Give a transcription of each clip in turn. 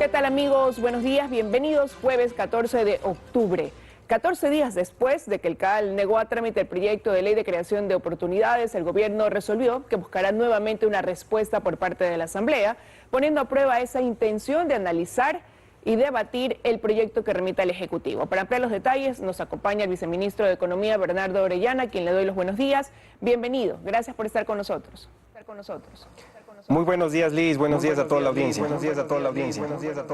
¿Qué tal, amigos? Buenos días, bienvenidos. Jueves 14 de octubre. 14 días después de que el CAL negó a trámite el proyecto de ley de creación de oportunidades, el gobierno resolvió que buscará nuevamente una respuesta por parte de la Asamblea, poniendo a prueba esa intención de analizar y debatir el proyecto que remita el Ejecutivo. Para ampliar los detalles nos acompaña el viceministro de Economía, Bernardo Orellana, a quien le doy los buenos días. Bienvenido, gracias por estar con nosotros. Muy buenos días, Liz. Buenos días a toda la audiencia.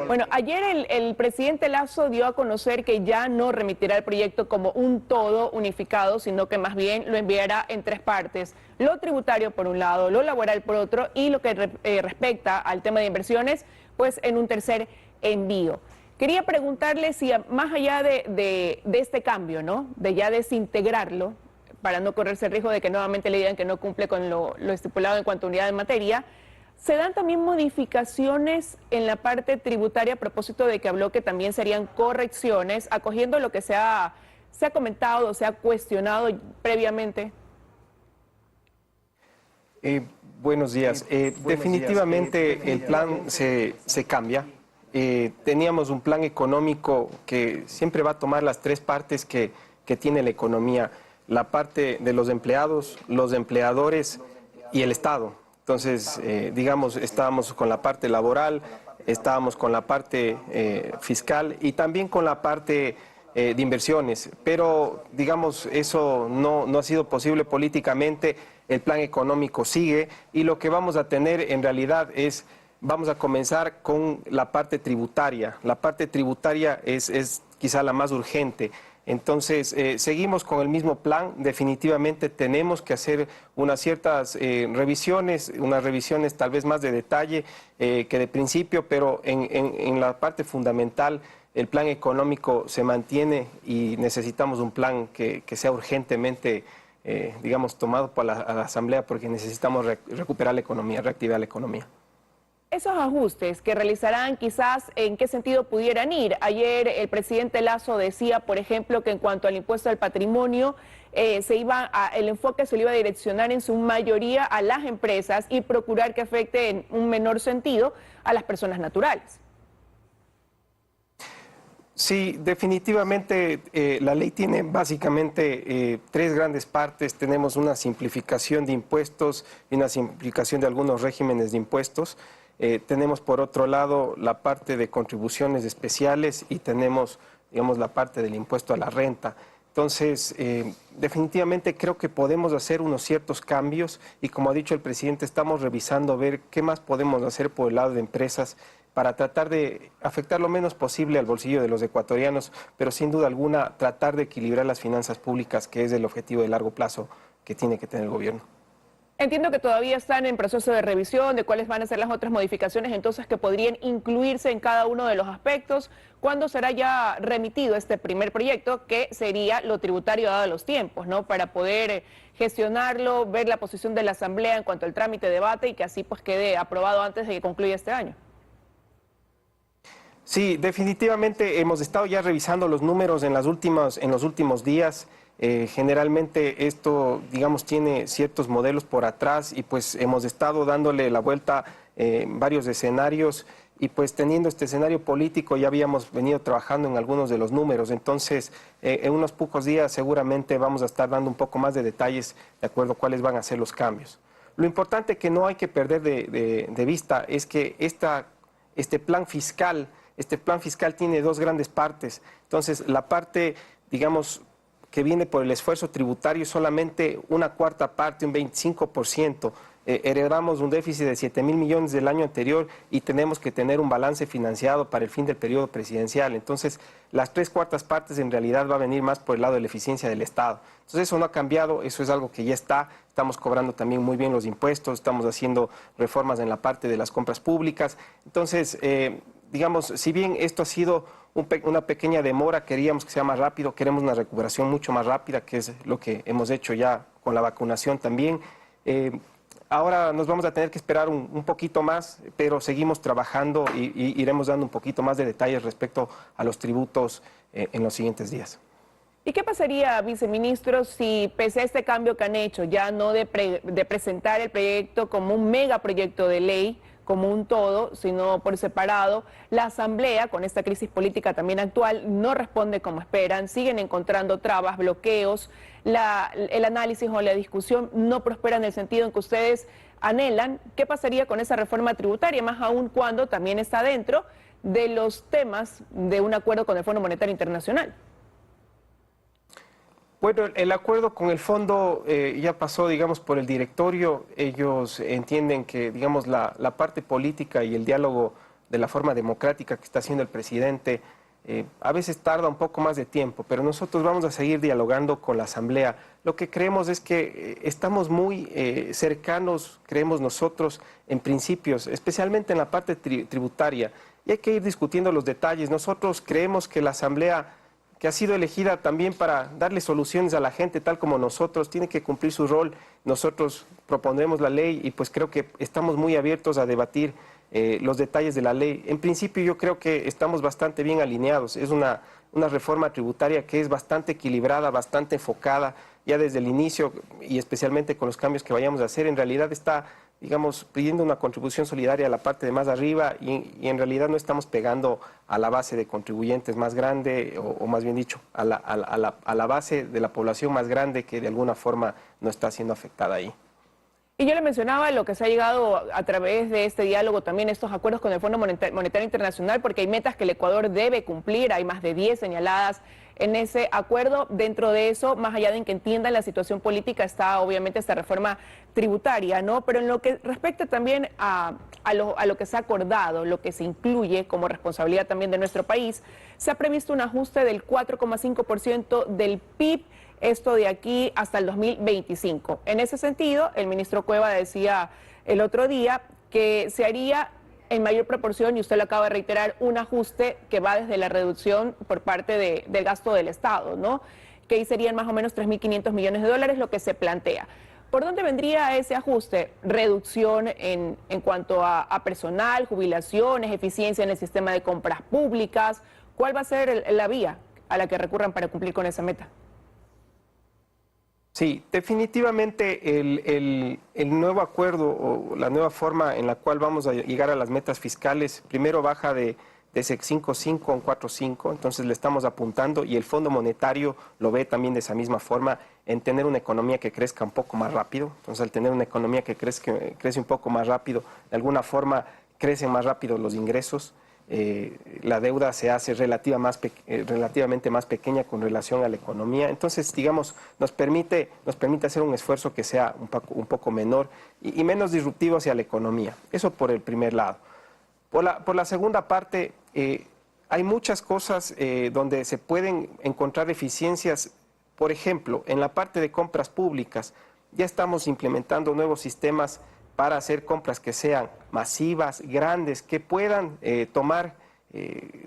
Bueno, ayer el presidente Lasso dio a conocer que ya no remitirá el proyecto como un todo unificado, sino que más bien lo enviará en tres partes. Lo tributario por un lado, lo laboral por otro y lo que respecta al tema de inversiones, pues en un tercer envío. Quería preguntarle si más allá de este cambio, ¿no? De ya desintegrarlo, para no correrse el riesgo de que nuevamente le digan que no cumple con lo estipulado en cuanto a unidad de materia, ¿se dan también modificaciones en la parte tributaria a propósito de que habló que también serían correcciones, acogiendo lo que se ha comentado, se ha cuestionado previamente? Buenos días. Definitivamente el plan se cambia. Teníamos un plan económico que siempre va a tomar las tres partes que tiene la economía. La parte de los empleados, los empleadores y el Estado. Entonces, digamos, estábamos con la parte laboral, estábamos con la parte fiscal y también con la parte de inversiones. Pero, digamos, eso no ha sido posible políticamente. El plan económico sigue y lo que vamos a tener en realidad es, vamos a comenzar con la parte tributaria. La parte tributaria es quizá la más urgente. Entonces, seguimos con el mismo plan. Definitivamente tenemos que hacer unas ciertas revisiones, unas revisiones tal vez más de detalle que de principio, pero en la parte fundamental el plan económico se mantiene y necesitamos un plan que sea urgentemente, digamos, tomado por la Asamblea porque necesitamos recuperar la economía, reactivar la economía. Esos ajustes que realizarán, quizás, ¿en qué sentido pudieran ir? Ayer el presidente Lasso decía, por ejemplo, que en cuanto al impuesto al patrimonio, el enfoque se le iba a direccionar en su mayoría a las empresas y procurar que afecte en un menor sentido a las personas naturales. Sí, definitivamente la ley tiene básicamente tres grandes partes. Tenemos una simplificación de impuestos y una simplificación de algunos regímenes de impuestos. Tenemos por otro lado la parte de contribuciones especiales y tenemos, digamos, la parte del impuesto a la renta. Entonces, definitivamente creo que podemos hacer unos ciertos cambios y como ha dicho el presidente, estamos revisando ver qué más podemos hacer por el lado de empresas para tratar de afectar lo menos posible al bolsillo de los ecuatorianos, pero sin duda alguna tratar de equilibrar las finanzas públicas, que es el objetivo de largo plazo que tiene que tener el gobierno. Entiendo que todavía están en proceso de revisión de cuáles van a ser las otras modificaciones, entonces, que podrían incluirse en cada uno de los aspectos. ¿Cuándo será ya remitido este primer proyecto, que sería lo tributario dado los tiempos, ¿no? Para poder gestionarlo, ver la posición de la Asamblea en cuanto al trámite, debate y que así pues quede aprobado antes de que concluya este año? Sí, definitivamente hemos estado ya revisando los números en los últimos días. Generalmente esto, digamos, tiene ciertos modelos por atrás y pues hemos estado dándole la vuelta en varios escenarios y pues teniendo este escenario político ya habíamos venido trabajando en algunos de los números. Entonces, en unos pocos días seguramente vamos a estar dando un poco más de detalles de acuerdo a cuáles van a ser los cambios. Lo importante que no hay que perder de vista es que este plan fiscal tiene dos grandes partes. Entonces, la parte, digamos, que viene por el esfuerzo tributario solamente una cuarta parte, un 25%. Heredamos un déficit de 7.000 millones del año anterior y tenemos que tener un balance financiado para el fin del periodo presidencial. Entonces, las tres cuartas partes en realidad va a venir más por el lado de la eficiencia del Estado. Entonces, eso no ha cambiado, eso es algo que ya está. Estamos cobrando también muy bien los impuestos, estamos haciendo reformas en la parte de las compras públicas. Entonces, digamos, si bien esto ha sido una pequeña demora, queríamos que sea más rápido, queremos una recuperación mucho más rápida, que es lo que hemos hecho ya con la vacunación también. Ahora nos vamos a tener que esperar un poquito más, pero seguimos trabajando y iremos dando un poquito más de detalles respecto a los tributos en los siguientes días. ¿Y qué pasaría, viceministro, si pese a este cambio que han hecho, ya no de presentar el proyecto como un megaproyecto de ley, como un todo, sino por separado. La Asamblea, con esta crisis política también actual, no responde como esperan, siguen encontrando trabas, bloqueos, el análisis o la discusión no prospera en el sentido en que ustedes anhelan. ¿Qué pasaría con esa reforma tributaria? Más aún cuando también está dentro de los temas de un acuerdo con el Fondo Monetario Internacional. Bueno, el acuerdo con el fondo ya pasó, digamos, por el directorio. Ellos entienden que, digamos, la parte política y el diálogo de la forma democrática que está haciendo el presidente a veces tarda un poco más de tiempo, pero nosotros vamos a seguir dialogando con la Asamblea. Lo que creemos es que estamos muy cercanos, creemos nosotros, en principios, especialmente en la parte tributaria, y hay que ir discutiendo los detalles. Nosotros creemos que la Asamblea, que ha sido elegida también para darle soluciones a la gente, tal como nosotros, tiene que cumplir su rol. Nosotros propondremos la ley y pues creo que estamos muy abiertos a debatir los detalles de la ley. En principio yo creo que estamos bastante bien alineados. Es una reforma tributaria que es bastante equilibrada, bastante enfocada, ya desde el inicio y especialmente con los cambios que vayamos a hacer. En realidad está, digamos, pidiendo una contribución solidaria a la parte de más arriba y en realidad no estamos pegando a la base de contribuyentes más grande o más bien dicho, a la base de la población más grande que de alguna forma no está siendo afectada ahí. Y yo le mencionaba lo que se ha llegado a través de este diálogo, también estos acuerdos con el Fondo Monetario Internacional, porque hay metas que el Ecuador debe cumplir, hay más de 10 señaladas en ese acuerdo. Dentro de eso, más allá de que entiendan la situación política, está obviamente esta reforma tributaria, ¿no? Pero en lo que respecta también a lo que se ha acordado, lo que se incluye como responsabilidad también de nuestro país, se ha previsto un ajuste del 4,5% del PIB, esto de aquí hasta el 2025. En ese sentido, el ministro Cueva decía el otro día que se haría en mayor proporción, y usted lo acaba de reiterar, un ajuste que va desde la reducción por parte del gasto del Estado, ¿no? Que ahí serían más o menos 3.500 millones de dólares lo que se plantea. ¿Por dónde vendría ese ajuste? Reducción en cuanto a personal, jubilaciones, eficiencia en el sistema de compras públicas. ¿Cuál va a ser la vía a la que recurran para cumplir con esa meta? Sí, definitivamente el nuevo acuerdo o la nueva forma en la cual vamos a llegar a las metas fiscales, primero baja de ese 5.5 a un 4.5, entonces le estamos apuntando y el Fondo Monetario lo ve también de esa misma forma en tener una economía que crezca un poco más rápido. Entonces al tener una economía que crece un poco más rápido, de alguna forma crecen más rápido los ingresos. La deuda se hace relativamente más pequeña con relación a la economía. Entonces, digamos, nos permite hacer un esfuerzo que sea un poco menor y menos disruptivo hacia la economía. Eso por el primer lado. Por la segunda parte, hay muchas cosas donde se pueden encontrar eficiencias. Por ejemplo, en la parte de compras públicas, ya estamos implementando nuevos sistemas para hacer compras que sean masivas, grandes, que puedan tomar,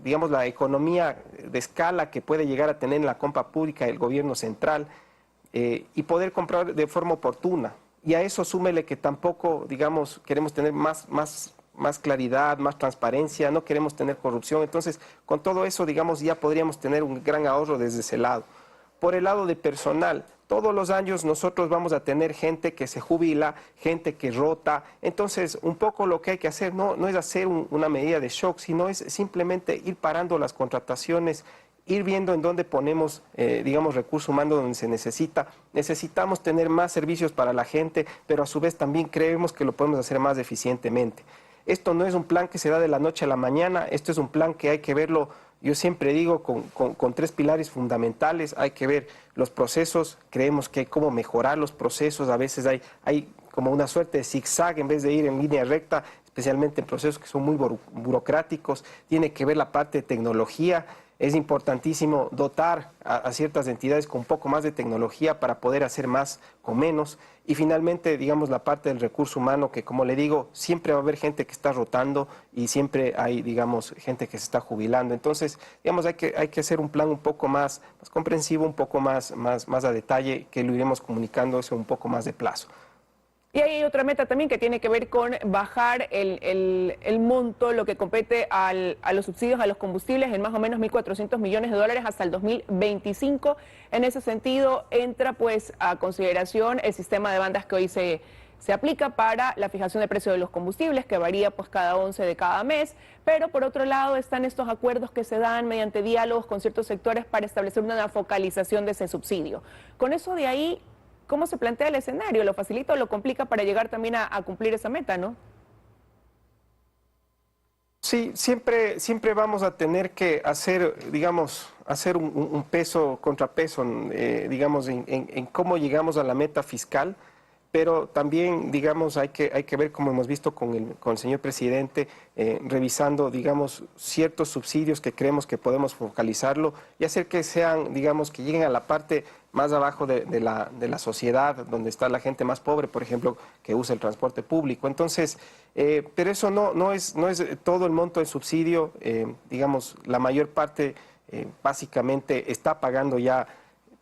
digamos, la economía de escala que puede llegar a tener en la compra pública el gobierno central y poder comprar de forma oportuna. Y a eso súmele que tampoco, digamos, queremos tener más claridad, más transparencia, no queremos tener corrupción. Entonces, con todo eso, digamos, ya podríamos tener un gran ahorro desde ese lado. Por el lado de personal, todos los años nosotros vamos a tener gente que se jubila, gente que rota. Entonces, un poco lo que hay que hacer no es hacer una medida de shock, sino es simplemente ir parando las contrataciones, ir viendo en dónde ponemos, digamos, recurso humano donde se necesita. Necesitamos tener más servicios para la gente, pero a su vez también creemos que lo podemos hacer más eficientemente. Esto no es un plan que se da de la noche a la mañana, esto es un plan que hay que verlo. Yo siempre digo con tres pilares fundamentales. Hay que ver los procesos, creemos que hay cómo mejorar los procesos, a veces hay como una suerte de zigzag en vez de ir en línea recta, especialmente en procesos que son muy burocráticos. Tiene que ver la parte de tecnología. Es importantísimo dotar a ciertas entidades con un poco más de tecnología para poder hacer más con menos. Y finalmente, digamos, la parte del recurso humano, que como le digo, siempre va a haber gente que está rotando y siempre hay, digamos, gente que se está jubilando. Entonces, digamos, hay que hacer un plan un poco más comprensivo, un poco más a detalle, que lo iremos comunicando eso un poco más de plazo. Y hay otra meta también que tiene que ver con bajar el monto, lo que compete a los subsidios a los combustibles en más o menos 1.400 millones de dólares hasta el 2025. En ese sentido, entra pues a consideración el sistema de bandas que hoy se se aplica para la fijación del precio de los combustibles, que varía pues cada 11 de cada mes, pero por otro lado están estos acuerdos que se dan mediante diálogos con ciertos sectores para establecer una focalización de ese subsidio. Con eso de ahí, ¿cómo se plantea el escenario? ¿Lo facilita o lo complica para llegar también a cumplir esa meta, no? Sí, siempre vamos a tener que hacer, digamos, hacer un peso, contrapeso, digamos, en cómo llegamos a la meta fiscal, pero también, digamos, hay que ver, como hemos visto con el señor presidente, revisando, digamos, ciertos subsidios que creemos que podemos focalizarlo y hacer que sean, digamos, que lleguen a la parte más abajo de la sociedad, donde está la gente más pobre, por ejemplo, que usa el transporte público. Entonces, pero eso no es todo el monto del subsidio, digamos, la mayor parte básicamente está pagando ya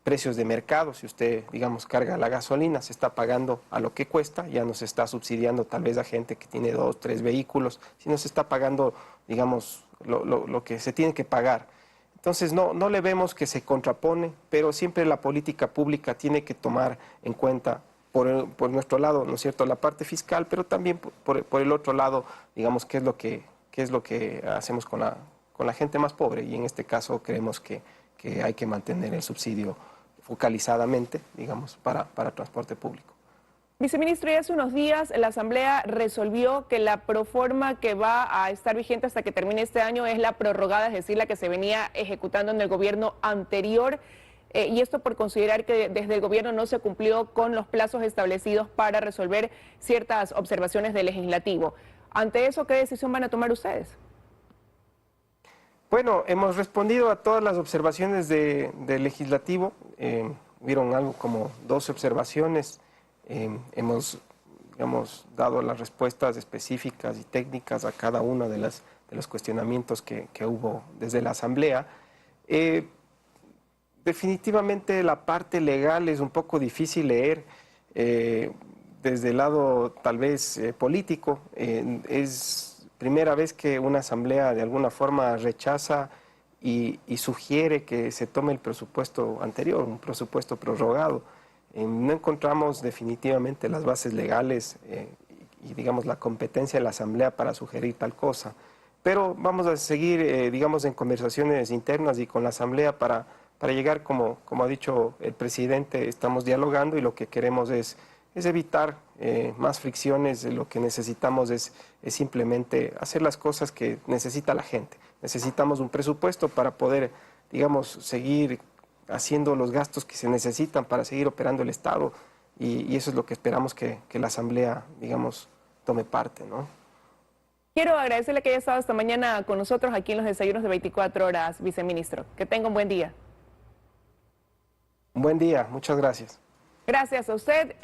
precios de mercado. Si usted, digamos, carga la gasolina, se está pagando a lo que cuesta, ya no se está subsidiando tal vez a gente que tiene 2, 3 vehículos, sino se está pagando, digamos, lo que se tiene que pagar. Entonces no le vemos que se contrapone, pero siempre la política pública tiene que tomar en cuenta por nuestro lado, ¿no es cierto?, la parte fiscal, pero también por el otro lado, digamos, qué es lo que hacemos con la gente más pobre, y en este caso creemos que hay que mantener el subsidio focalizadamente, digamos, para transporte público. Viceministro, ya hace unos días la Asamblea resolvió que la proforma que va a estar vigente hasta que termine este año es la prorrogada, es decir, la que se venía ejecutando en el gobierno anterior, y esto por considerar que desde el gobierno no se cumplió con los plazos establecidos para resolver ciertas observaciones del legislativo. Ante eso, ¿qué decisión van a tomar ustedes? Bueno, hemos respondido a todas las observaciones del legislativo. Vieron algo como 12 observaciones. Hemos dado las respuestas específicas y técnicas a cada uno de los cuestionamientos que hubo desde la Asamblea. Definitivamente la parte legal es un poco difícil leer desde el lado tal vez político. Es primera vez que una asamblea de alguna forma rechaza y sugiere que se tome el presupuesto anterior, un presupuesto prorrogado. No encontramos definitivamente las bases legales y digamos la competencia de la asamblea para sugerir tal cosa. Pero vamos a seguir, digamos, en conversaciones internas y con la asamblea para llegar, como ha dicho el presidente, estamos dialogando y lo que queremos es evitar más fricciones. Lo que necesitamos es simplemente hacer las cosas que necesita la gente. Necesitamos un presupuesto para poder, digamos, seguir haciendo los gastos que se necesitan para seguir operando el Estado, y eso es lo que esperamos que la Asamblea, digamos, tome parte, ¿no? Quiero agradecerle que haya estado esta mañana con nosotros aquí en los desayunos de 24 horas, viceministro. Que tenga un buen día. Un buen día, muchas gracias. Gracias a usted.